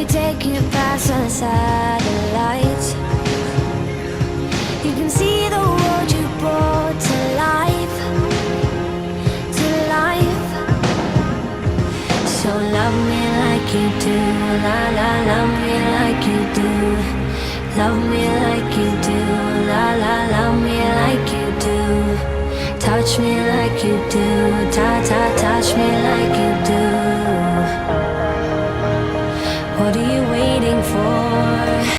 take you past the satellites. You can see the world you brought to life, to life. So love me like you do, la la, love me like you do. Love me like you do, la la, love me like you do. Touch me like you do, ta ta, touch me like you do.